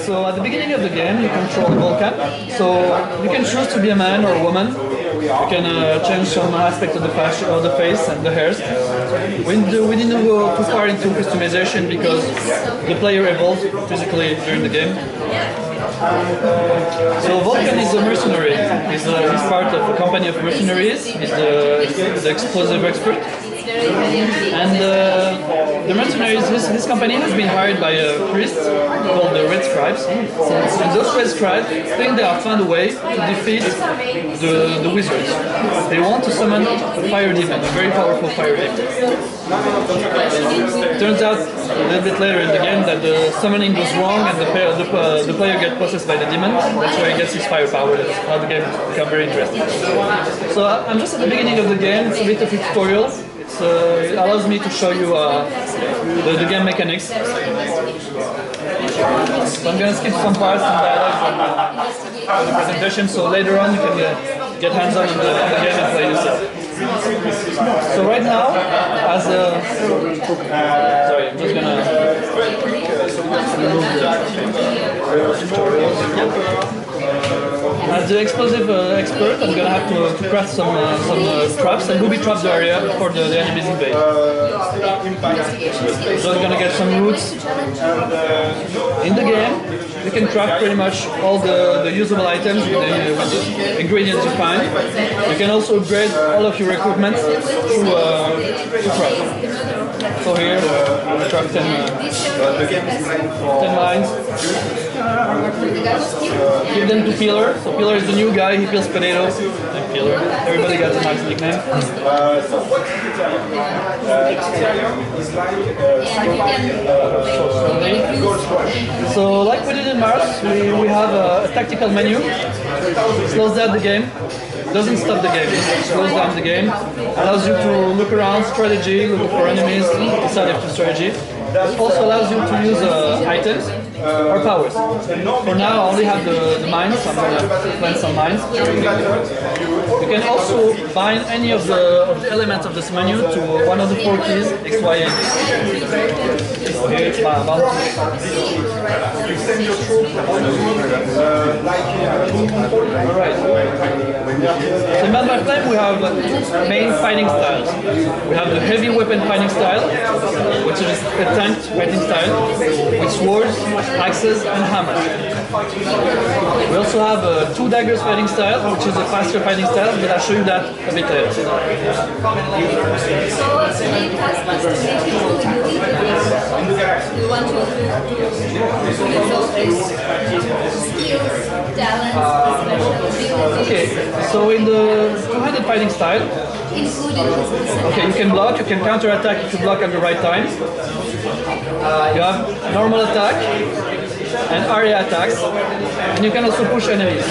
So at the beginning of the game, you control the volcano. So you can choose to be a man or a woman. You can change some aspect of the face and the hairs. We didn't go too far into customization because the player evolves physically during the game. So Vulcan is a mercenary. He's part of a company of mercenaries. He's the explosive expert. And the mercenaries, this company has been hired by a priest called the Red Scribes. And those Red Scribes think they have found a way to defeat the wizards. They want to summon a fire demon, a very powerful fire demon. Turns out a little bit later in the game that the summoning goes wrong and the player gets possessed by the demon. That's where he gets his firepower. That's how the game becomes very interesting. So I'm just at the beginning of the game. It's a bit of a tutorial. It allows me to show you the game mechanics. So I'm going to skip some parts and dialogue from the presentation, so later on you can get hands-on on the game and play yourself. So right now, as a... sorry, I'm just going to remove the tutorial. As the explosive expert, I'm gonna have to craft some traps and booby trap the area before the enemies invade. So I'm gonna get some roots. In the game, you can craft pretty much all the usable items with the ingredients you find. You can also upgrade all of your equipment through craft. So here, I'm gonna craft 10 lines. Give them to Peeler. So Peeler is the new guy, he peels potatoes. And Peeler. Everybody got a nice nickname. So like we did in Mars, we have a tactical menu. It slows down the game. Doesn't stop the game, it slows down the game. Allows you to look around, strategy, look for enemies, decide if to strategy. It also allows you to use items or powers. For now I only have the mines, so I'm going to plant some mines. You can also bind any of the elements of this menu to one of the 4 keys, X, Y, and Z. So here it's bound. Alright. So in Mad Flame we have 2 main fighting styles. We have the heavy weapon fighting style, which is a tanked fighting style, with swords, axes and hammers. We also have 2 daggers fighting style, which is a faster fighting style, but I'll show you that a bit later. Okay, so in the two-handed fighting style, okay, you can block, you can counter-attack if you block at the right time. You have normal attack and area attacks, and you can also push enemies.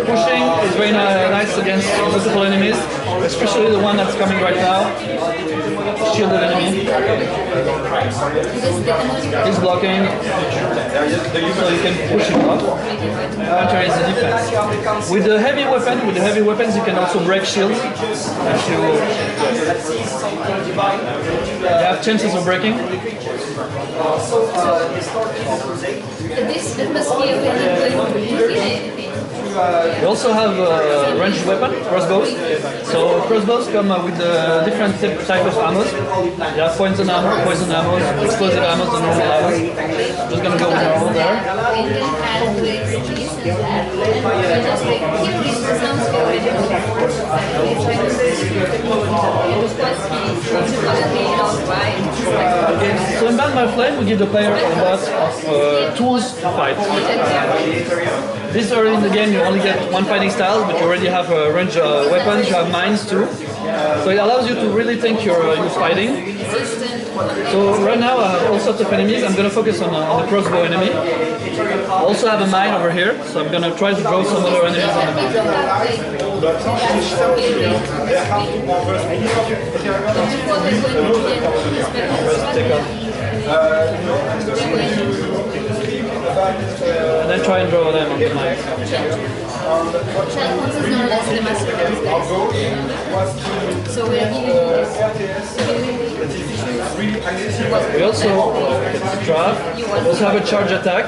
Pushing is very nice against multiple enemies, especially the one that's coming right now, shielded enemy. He's blocking, so you can push him up. Counter is the defense. With the heavy weapons, you can also break shields. If you have chances of breaking. We also have ranged weapon, crossbows. So crossbows come with different type of ammo. You have poison ammo, explosive ammo, and normal ammo. Just gonna go with normal there. So in Ban by Flame we give the player a lot of tools to fight. This early in the game you only get 1 fighting style, but you already have ranged weapons, you have mines too. So it allows you to really think you're fighting. So right now I have all sorts of enemies. I'm going to focus on the crossbow enemy. I also have a mine over here, so I'm going to try to draw some other enemies on the map. Take off. And then try and draw them on the mine. So we're giving We also trap. We also have a charge attack.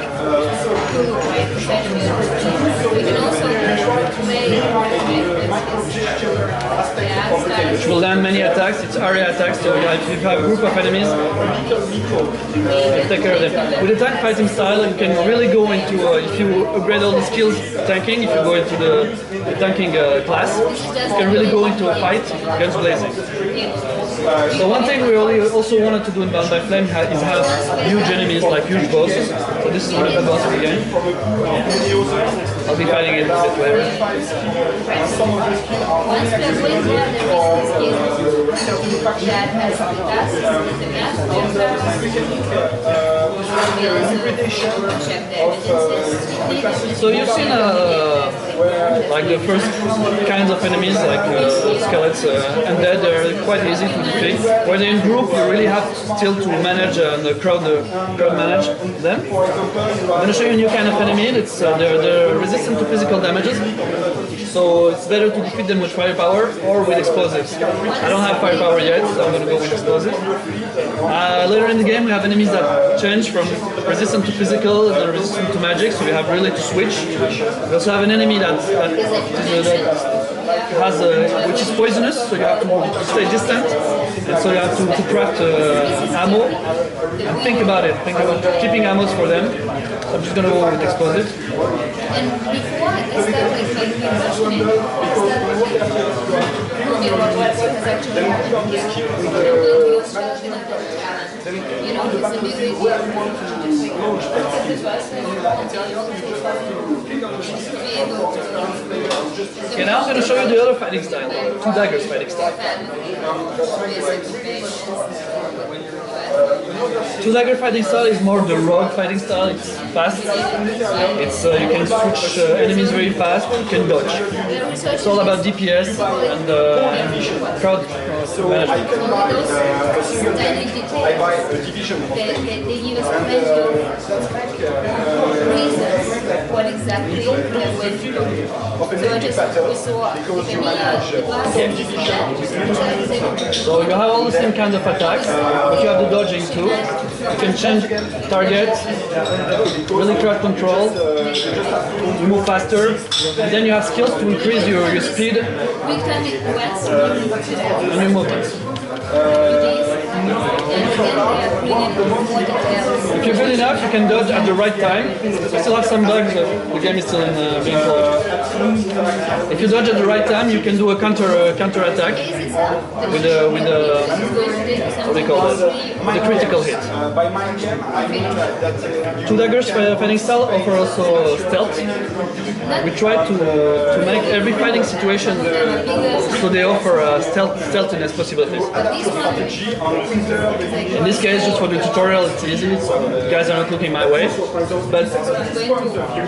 Which will land many attacks. It's area attacks, so if you have a group of enemies, you take care of them. With the tank fighting style, you can really go into, if you upgrade all the skills tanking, if you go into the tanking class, you can really go into a fight against blazing. So one thing we also wanted to do in Bound by Flame is have huge enemies, like huge bosses. So this is one of the bosses of the game. I'll be fighting it a bit later. So you've seen like the first kinds of enemies, like skeletons, undead. They're quite easy to defeat. When they're in group, you really have still to manage the crowd manage them. I'm going to show you a new kind of enemy. It's they're resistant to physical damages, so it's better to defeat them with firepower or with explosives. I don't have firepower yet, so I'm going to go with explosives. Later in the game, we have enemies that change from resistant to physical and resistant to magic, so you have really to switch. We also have an enemy that has which is poisonous, so you have to stay distant, and so you have to craft ammo and think about it. Think about keeping ammos for them. So I'm just going to go with explosives. And before I started Okay, now I'm going to show you the other fighting style, two daggers fighting style. Two dagger fighting style is more the rogue fighting style. It's fast. It's you can switch enemies very fast. You can dodge. It's all about DPS and crowd management. What exactly they went through. So So you have all the same kind of attacks, but you have the dodging too. You can change target, really crowd control, you move faster, and then you have skills to increase your speed and your movement. If you're good enough, you can dodge at the right time. We still have some bugs, the game is still in being polished. If you dodge at the right time, you can do a counter attack with what do you call it? With a critical hit. Two daggers fighting style offer also stealth. We try to make every fighting situation so they offer stealthiness possibilities. In this case, just for the tutorial, it's easy. So you guys are not looking my way. But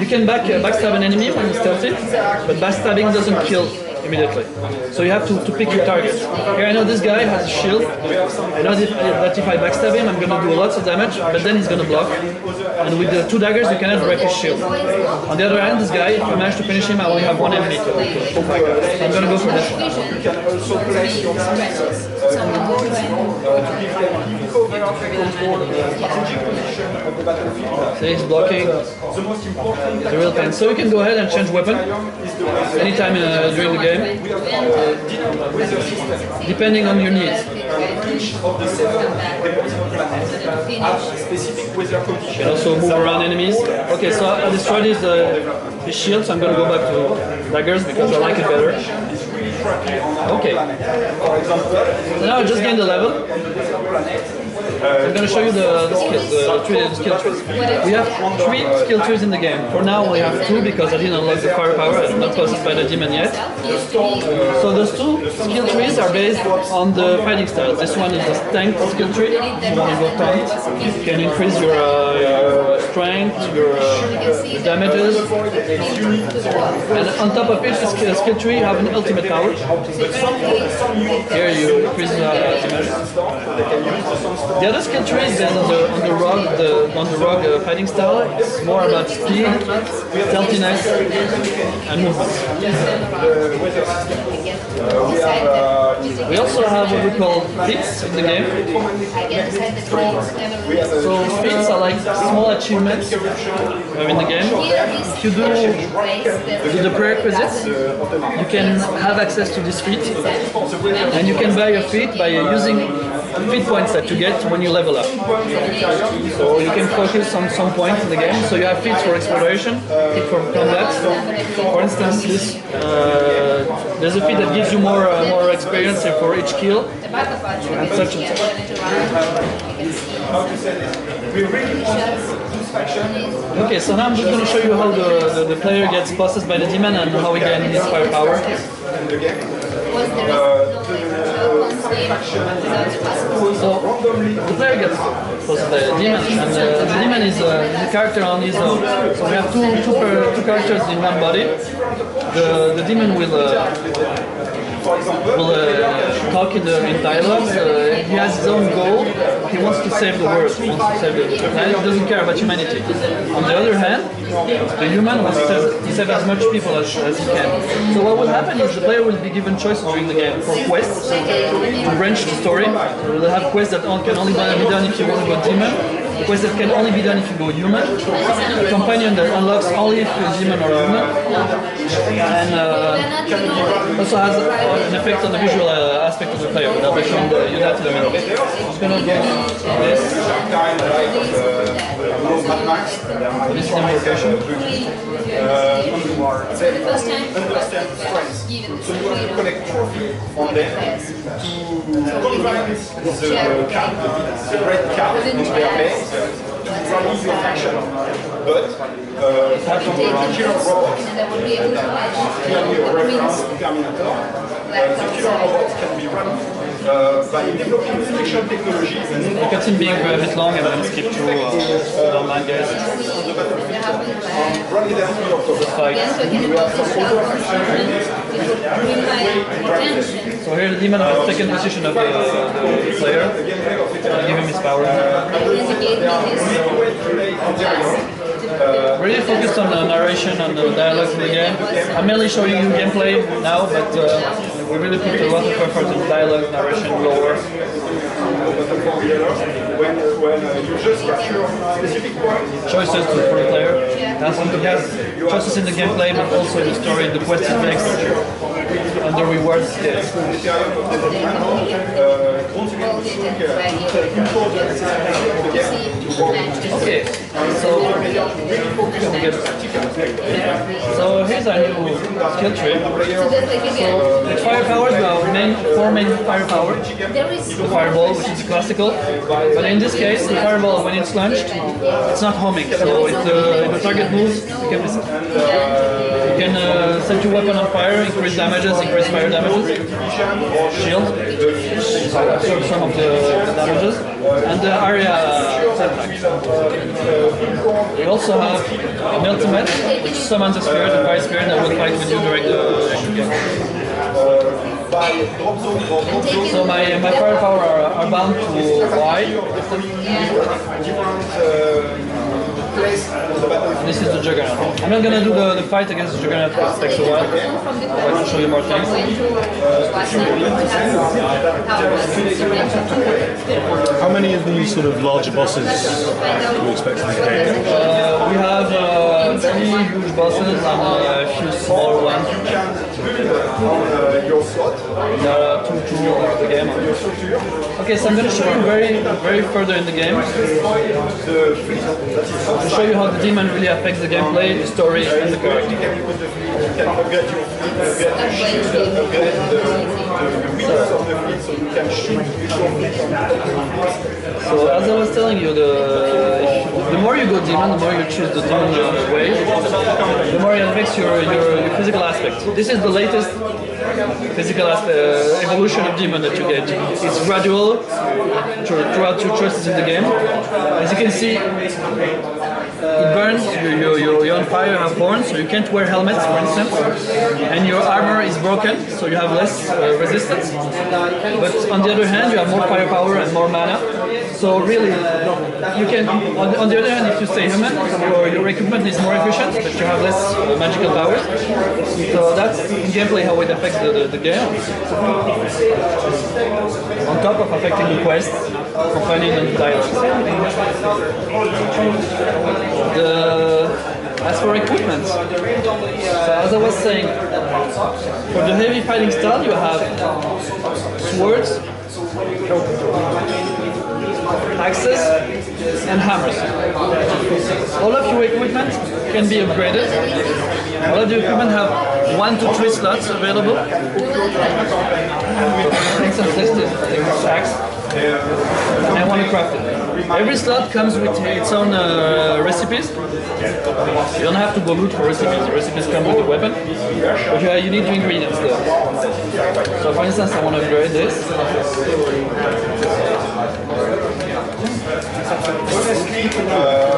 you can backstab an enemy when you're stealthy, but backstabbing doesn't kill immediately. So you have to pick your target. Here I know this guy has a shield. I know that if I backstab him, I'm going to do lots of damage, but then he's going to block. And with the two daggers, you cannot break his shield. On the other hand, this guy, if I manage to finish him, I only have one enemy to fight. So I'm going to go for this one. So he's blocking. It's a real pain. So you can go ahead and change weapon anytime during the game, depending on your needs. You can also move around enemies. Okay, so I destroyed his shield, so I'm going to go back to daggers because I like it better. Okay. So now I just gained the level. I'm going to show you the skills, the skill trees. We have 3 skill trees in the game. For now we have 2 because I didn't unlock the firepower. I'm not possessed by the demon yet. So those 2 skill trees are based on the fighting styles. This one is the tank skill tree. If you want to go tank, you can increase your strength, your damages, and on top of each skill tree you have an ultimate power. Here you increase damage. The other skill tree is based on the rogue fighting style. It's more about speed, stealthiness, and movement. We also have what we call feats in the game. So feats are like small achievements in the game. If you do the prerequisites, you can have access to this feat, and you can buy a feat by using feat points that you get when you level up. So you can focus on some points in the game. So you have feats for exploration, feat for combat. For instance, there's a feat that gives you more experience for each kill, and such and such. Okay, so now I'm just going to show you how the player gets possessed by the demon and how he gains his firepower. So the player gets possessed by the demon, and the demon is a character on his own. So we have two characters in one body. The demon will talk in dialogues. He has his own goal. He wants to save the world. He wants to save the planet. He doesn't care about humanity. On the other hand, the human wants to save as much people as he can. So what will happen is the player will be given choices during the game for quests to branch the story. We will have quests that can only be done if you want to go demon. Quests that can only be done if you go human. A companion that unlocks only if you're demon or human. And also has an effect on the visual aspect of the player. I'll be showing you that in a minute. I'm just going to go this. This is the invocation. Understand strengths. So you have to collect trophy on them to combine the red card in their base to rally your faction. But killer robots, clearly a reference to Terminator. The killer robots can be run by developing special technologies. Look at him being a bit long and then skip through the online guys. On the battlefield, rally them to your fight. So here the demon has taken position of the player. I'll give him his power. Really focused on the narration and the dialogues in the game. I'm mainly showing you gameplay now, but we really put a lot of effort in dialogue, narration, lore. When you just capture specific points. Choices for the player. He has choices in the gameplay, but also in the story, the quest it makes, and the rewards. Okay, so here's our new skill tree. So the firepower, we have four main firepower. The fireball, which is classical, but in this case, the fireball, when it's launched, it's not homing. So if the target moves, you can set your weapon on fire, increase damages, increase fire damages, shield, absorb some of the damages, and the area setback. We also have an ultimate, which summons a spirit, a fire spirit that will fight with you during the game. So my firepower are bound to Y. This is the Juggernaut. I'm not gonna do the fight against the Juggernaut because it takes a while. I'd like to show you more things. How many of these sort of larger bosses do you expect in the game? We have 3 huge bosses and a few small ones. There are 2 of the game. Okay, so I'm going to show you very further in the game. To show you how the demon really affects the gameplay, the story, and the character. So as I was telling you, the more you go demon, the more you choose the demon way, the more it affects your physical aspect. This is the latest physical evolution of demon that you get. It's gradual throughout your choices in the game. As you can see, it burns, you're on fire, you have horns, so you can't wear helmets, for instance, and your armor is broken, so you have less resistance. But on the other hand, you have more firepower and more mana. So really, you can. On the other hand, if you stay human, your equipment is more efficient, but you have less magical powers. So that's in gameplay how it affects the game. On top of affecting the quest, companion and dialogue. As for equipment, so as I was saying, for the heavy fighting style you have swords, axes, and hammers. All of your equipment can be upgraded. All of the equipment have 1 to 3 slots available. Thanks and tested axe. And I want to craft it. Every slot comes with its own recipes. You don't have to go loot for recipes. The recipes come with the weapon. But you need the ingredients though. So for instance, I want to upgrade this.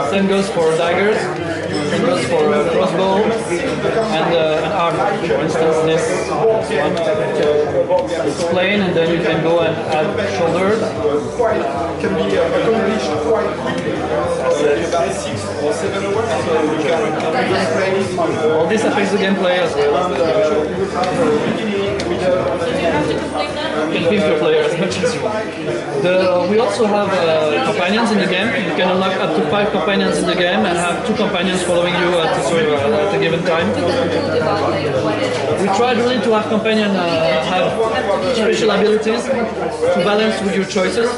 Same goes for daggers, same goes for crossbow and armor. For instance, this one. It's plain, and then you can go and add shoulders. Can be accomplished quite about 6 or 7 hours. All this affects the gameplay as well. You can pimp your player as much as you want. We also have companions in the game. You can unlock up to 5 companions in the game and have 2 companions following you at a given time. We tried really to have companions have special abilities to balance with your choices.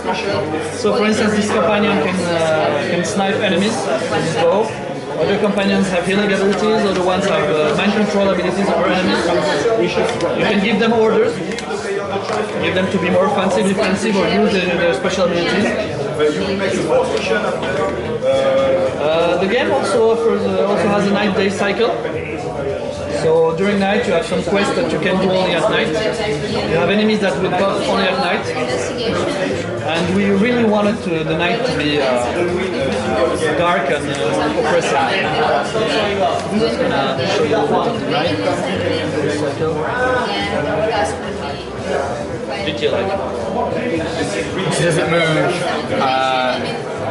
So for instance, this companion can snipe enemies with his bow. Other companions have healing abilities, other ones have mind control abilities over enemies. You can give them orders, give them to be more offensive, defensive, or use their special abilities. The game also has a night-day cycle. So during night you have some quests that you can do only at night. You have enemies that will pop only at night. And we really wanted the night to be dark and oppressive. I'm just gonna show you a bit of the night. Did you like it? So does it move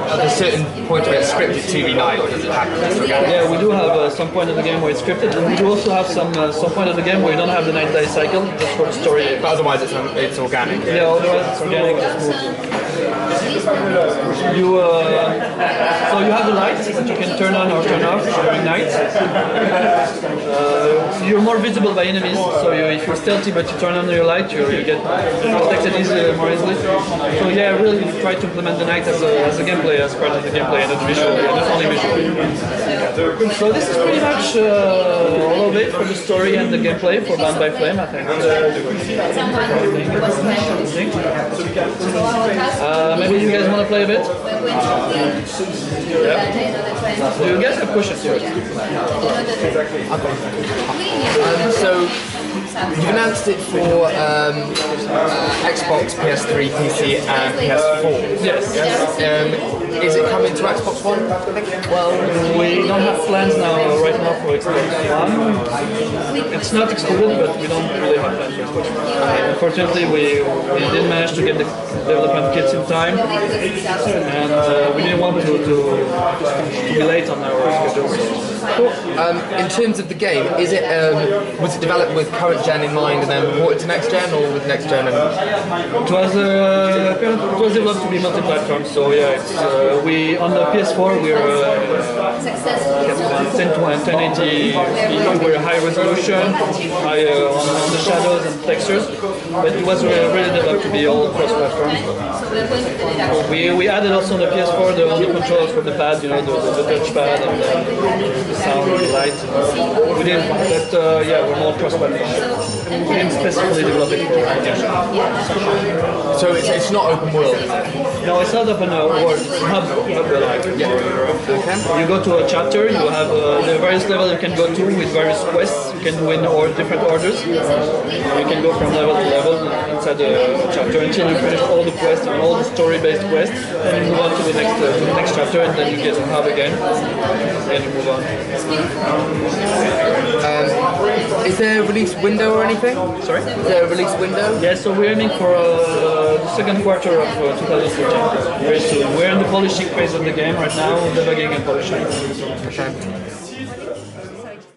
at a certain point where it's scripted to be night, or does it happen just organically? Yeah, we do have some point of the game where it's scripted, and we do also have some point of the game where you don't have the night-day cycle, just for the story. But otherwise it's organic. Yeah, otherwise it's organic, just moves. So you have the lights that you can turn on or turn off during night. You're more visible by enemies, so if you're stealthy but you turn on your light, you get protected more easily. So yeah, really try to implement the night as a gameplay, as part of the gameplay, and not visual, not only visual. So this is pretty much all of it for the story and the gameplay for Bound by Flame, I think. Maybe you guys want to play a bit? Yeah. Do you guys have questions first? So you've announced it for Xbox, PS3, PC, and PS4. Yes. Is it coming to Xbox One? Well, we don't have plans right now for Xbox One. It's not excluded, but we don't really have plans for Xbox One. Unfortunately, we didn't manage to get the development kits in time, and we didn't want to be late on our schedule. Cool. In terms of the game, was it developed with current gen in mind and then ported to next gen, or with next gen? It was developed to be multi-platform, so yeah, we on the PS4 we're 1080p, we're high resolution, high on the shadows and textures, but it was really developed to be all cross-platform. We added also on the PS4 the controls for the pad, the touchpad and the sound and the light. We didn't, but yeah, we're more cross-platform. we didn't specifically develop it for application. So it's not open world. No, it's not open world. It's hub-like. Okay. You go to a chapter. You have the various levels you can go to with various quests. You can win different orders. You can go from level to level inside the chapter until you finish all the quests and all the story-based quests. Then you move on to the next chapter, and then you get a hub again, and you move on. Is there a release window or anything? Sorry? Is there a release window? Yeah, so we're aiming for the second quarter of 2014. Very soon. We're in the polishing phase of the game right now, debugging and polishing. Okay.